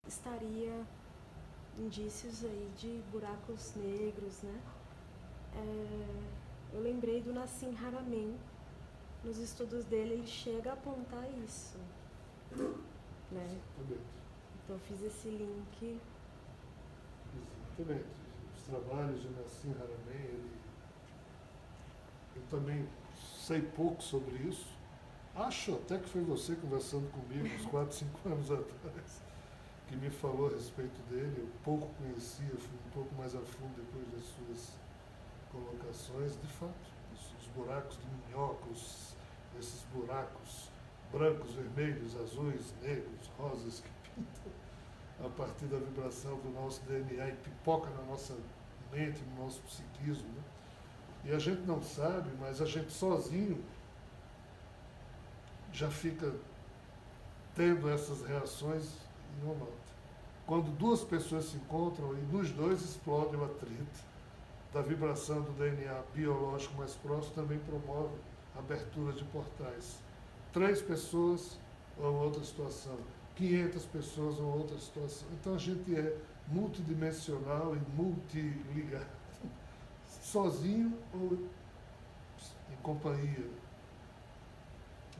estaria indícios aí de buracos negros, né? Eu lembrei do Nassim Haramein. Nos estudos dele, ele chega a apontar isso, né? Exatamente. Então, fiz esse link. Exatamente. Os trabalhos de Nassim Haramein, eu também sei pouco sobre isso. Acho até que foi você conversando comigo uns 4, 5 anos atrás, que me falou a respeito dele. Eu pouco conhecia, fui um pouco mais a fundo depois das suas colocações. De fato, os buracos de minhocos, esses buracos brancos, vermelhos, azuis, negros, rosas que pintam a partir da vibração do nosso DNA e pipoca na nossa mente, no nosso psiquismo, né? E a gente não sabe, mas a gente sozinho já fica tendo essas reações e não nota. Quando duas pessoas se encontram e nos dois explode o atrito da vibração do DNA biológico mais próximo, também promove a abertura de portais. 3 pessoas, ou outra situação. 500 pessoas, ou outra situação. Então a gente é multidimensional e multiligado, sozinho ou em companhia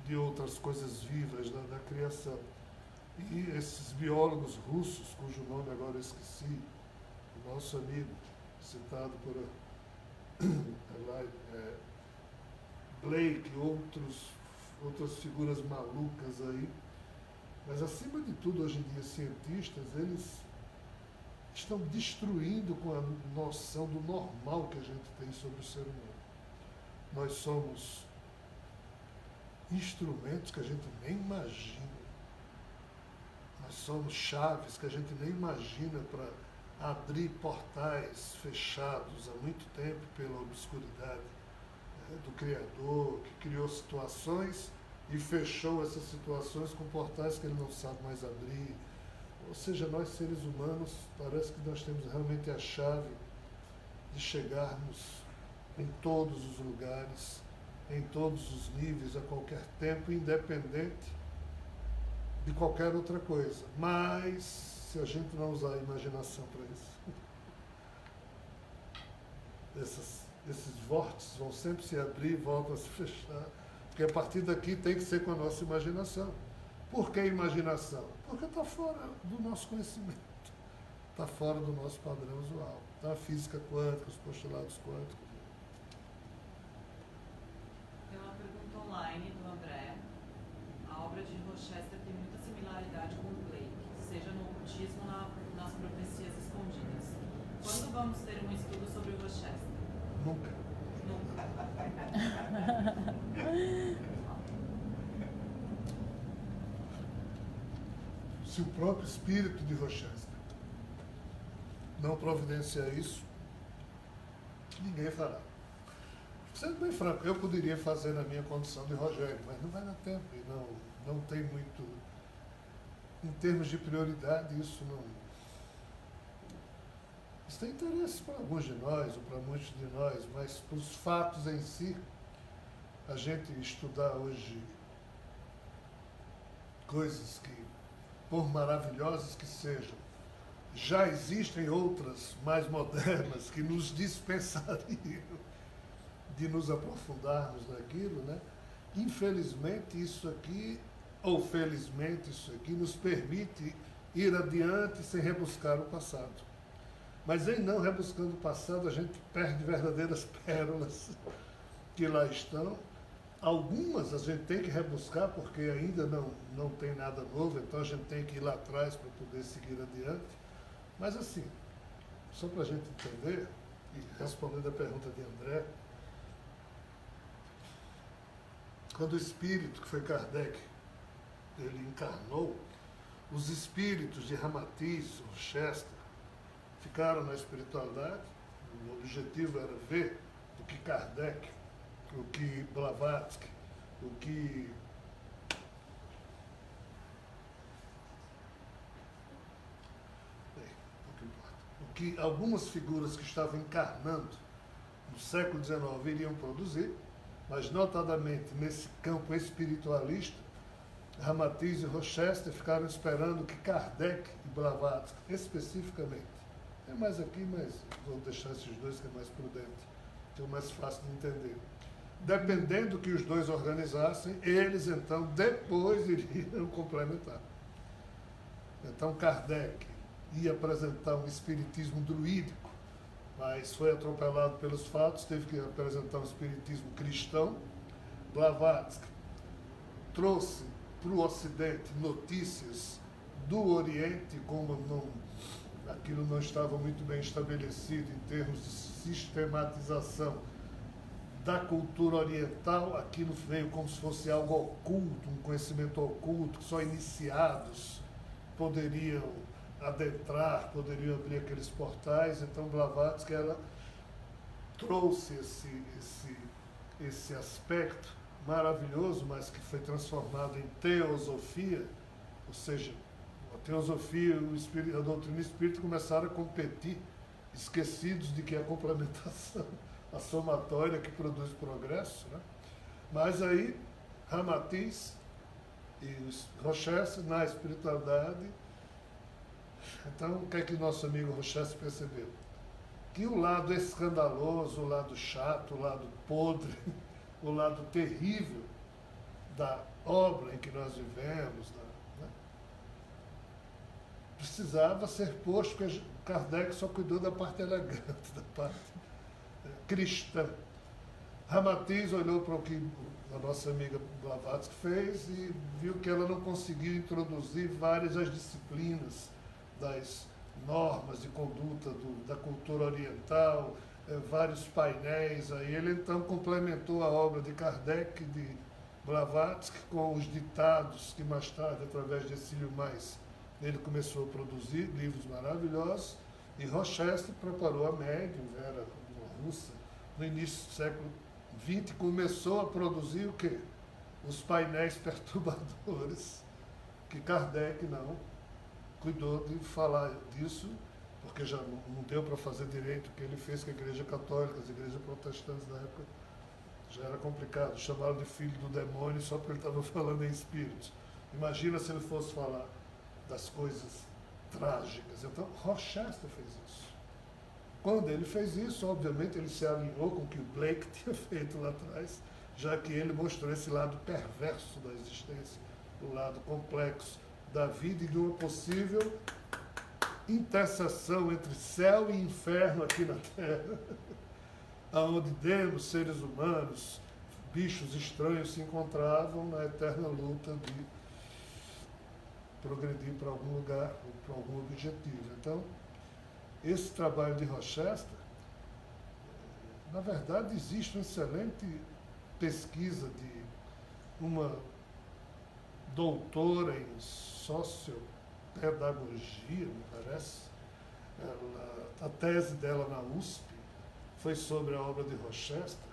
de outras coisas vivas da criação. E esses biólogos russos, cujo nome agora eu esqueci, o nosso amigo, citado por Blake e outras figuras malucas aí, mas acima de tudo, hoje em dia, cientistas, eles estão destruindo com a noção do normal que a gente tem sobre o ser humano. Nós somos instrumentos que a gente nem imagina. Nós somos chaves que a gente nem imagina para abrir portais fechados há muito tempo pela obscuridade, né, do Criador, que criou situações e fechou essas situações com portais que ele não sabe mais abrir. Ou seja, nós seres humanos, parece que nós temos realmente a chave de chegarmos em todos os lugares, em todos os níveis, a qualquer tempo, independente de qualquer outra coisa. Mas, se a gente não usar a imaginação para isso, esses vórtices vão sempre se abrir e voltam a se fechar, porque a partir daqui tem que ser com a nossa imaginação. Por que imaginação? Porque está fora do nosso conhecimento, está fora do nosso padrão usual. Então, a física quântica, os postulados quânticos. Tem uma pergunta online do André. A obra de Rochester tem muita similaridade com o Blake, seja no ocultismo ou nas profecias escondidas. Quando vamos ter um estudo sobre o Rochester? Nunca. Nunca. Se o próprio espírito de Rochester não providenciar isso, ninguém fará. Sendo bem franco, eu poderia fazer na minha condição de Rogério, mas não vai dar tempo e não tem muito. Em termos de prioridade, isso não. Isso tem interesse para alguns de nós, ou para muitos de nós, mas para os fatos em si, a gente estudar hoje coisas que, por maravilhosas que sejam, já existem outras mais modernas que nos dispensariam de nos aprofundarmos naquilo, né? Infelizmente isso aqui, ou felizmente isso aqui, nos permite ir adiante sem rebuscar o passado. Mas em não rebuscando o passado, a gente perde verdadeiras pérolas que lá estão. Algumas a gente tem que rebuscar porque ainda não tem nada novo, então a gente tem que ir lá atrás para poder seguir adiante. Mas assim, só para a gente entender, e respondendo a pergunta de André, quando o espírito, que foi Kardec, ele encarnou, os espíritos de Ramatiz, Rochester, ficaram na espiritualidade. O objetivo era ver o que Kardec, o que Blavatsky, o que algumas figuras que estavam encarnando no século XIX iriam produzir, mas notadamente nesse campo espiritualista, Ramatiz e Rochester ficaram esperando que Kardec e Blavatsky, especificamente, tem mais aqui, mas vou deixar esses dois que é mais prudente, que é mais fácil de entender. Dependendo do que os dois organizassem, eles então depois iriam complementar. Então Kardec ia apresentar um espiritismo druídico, mas foi atropelado pelos fatos, teve que apresentar um espiritismo cristão. Blavatsky trouxe para o Ocidente notícias do Oriente, como aquilo não estava muito bem estabelecido em termos de sistematização da cultura oriental, aquilo veio como se fosse algo oculto, um conhecimento oculto, que só iniciados poderiam adentrar, poderiam abrir aqueles portais. Então Blavatsky trouxe esse aspecto maravilhoso, mas que foi transformado em teosofia, ou seja, a teosofia e a doutrina espírita começaram a competir, esquecidos de que é a complementação, a somatória que produz progresso, né? Mas aí, Ramatiz e Rochester, na espiritualidade, então o que é que nosso amigo Rochester percebeu? Que o lado escandaloso, o lado chato, o lado podre, o lado terrível da obra em que nós vivemos, né, precisava ser posto, porque Kardec só cuidou da parte elegante, da parte cristã. Ramatiz olhou para o que a nossa amiga Blavatsky fez e viu que ela não conseguiu introduzir várias das disciplinas das normas de conduta da cultura oriental, vários painéis. Aí ele então complementou a obra de Kardec e de Blavatsky com os ditados que mais tarde, através de Exílio Mais, ele começou a produzir livros maravilhosos, e Rochester preparou a médium, era uma russa, no início do século XX, começou a produzir o quê? Os painéis perturbadores, que Kardec não cuidou de falar disso, porque já não deu para fazer direito o que ele fez com a Igreja Católica, as igrejas protestantes da época. Já era complicado, chamaram de filho do demônio só porque ele estava falando em espíritos. Imagina se ele fosse falar das coisas trágicas. Então, Rochester fez isso. Quando ele fez isso, obviamente, ele se alinhou com o que o Blake tinha feito lá atrás, já que ele mostrou esse lado perverso da existência, o lado complexo da vida e de uma possível interseção entre céu e inferno aqui na Terra, onde demos, seres humanos, bichos estranhos, se encontravam na eterna luta de progredir para algum lugar, para algum objetivo. Então, esse trabalho de Rochester, na verdade, existe uma excelente pesquisa de uma doutora em sociopedagogia, me parece. A tese dela na USP foi sobre a obra de Rochester,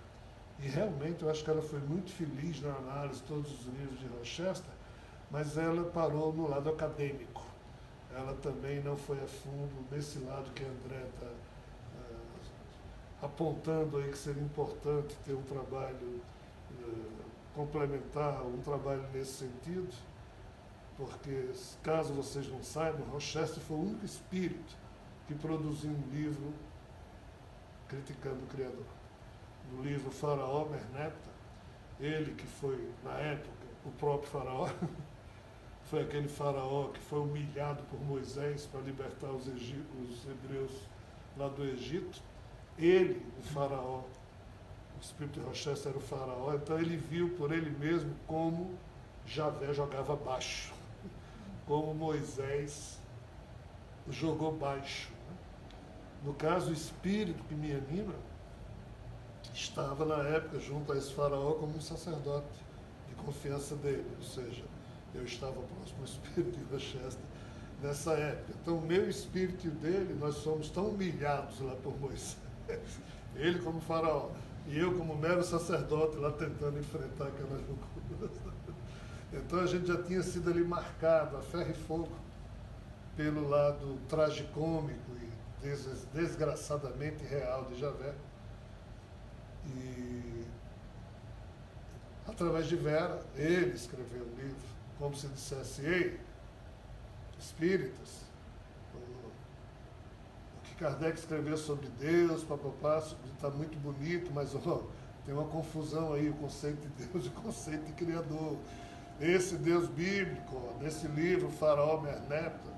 e realmente eu acho que ela foi muito feliz na análise de todos os livros de Rochester, mas ela parou no lado acadêmico. Ela também não foi a fundo nesse lado que a André está apontando aí, que seria importante ter um trabalho complementar, um trabalho nesse sentido, porque, caso vocês não saibam, Rochester foi o único espírito que produziu um livro criticando o Criador. No livro Faraó, Merneptah, ele que foi, na época, o próprio Faraó, foi aquele faraó que foi humilhado por Moisés para libertar os hebreus lá do Egito. Ele, o faraó, o espírito de Rochester era o faraó, então ele viu por ele mesmo como Javé jogava baixo, como Moisés jogou baixo. No caso, o espírito que me anima estava na época junto a esse faraó como um sacerdote de confiança dele, ou seja, eu estava próximo ao espírito de Rochester nessa época. Então, o meu espírito e o dele, nós somos tão humilhados lá por Moisés, ele como faraó, e eu como mero sacerdote lá tentando enfrentar aquelas loucuras. Então, a gente já tinha sido ali marcado a ferro e fogo pelo lado tragicômico e desgraçadamente real de Javé. E através de Vera, ele escreveu um livro como se dissesse, ei, espíritas, o que Kardec escreveu sobre Deus, papapá, está muito bonito, mas tem uma confusão aí, o conceito de Deus e o conceito de Criador. Esse Deus bíblico, nesse livro, Faraó Merneptah,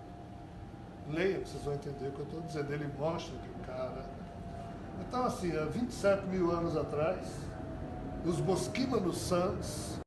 leia, vocês vão entender o que eu estou dizendo. Ele mostra que o cara... Então, assim, há 27 mil anos atrás, os Bosquímanos Sãs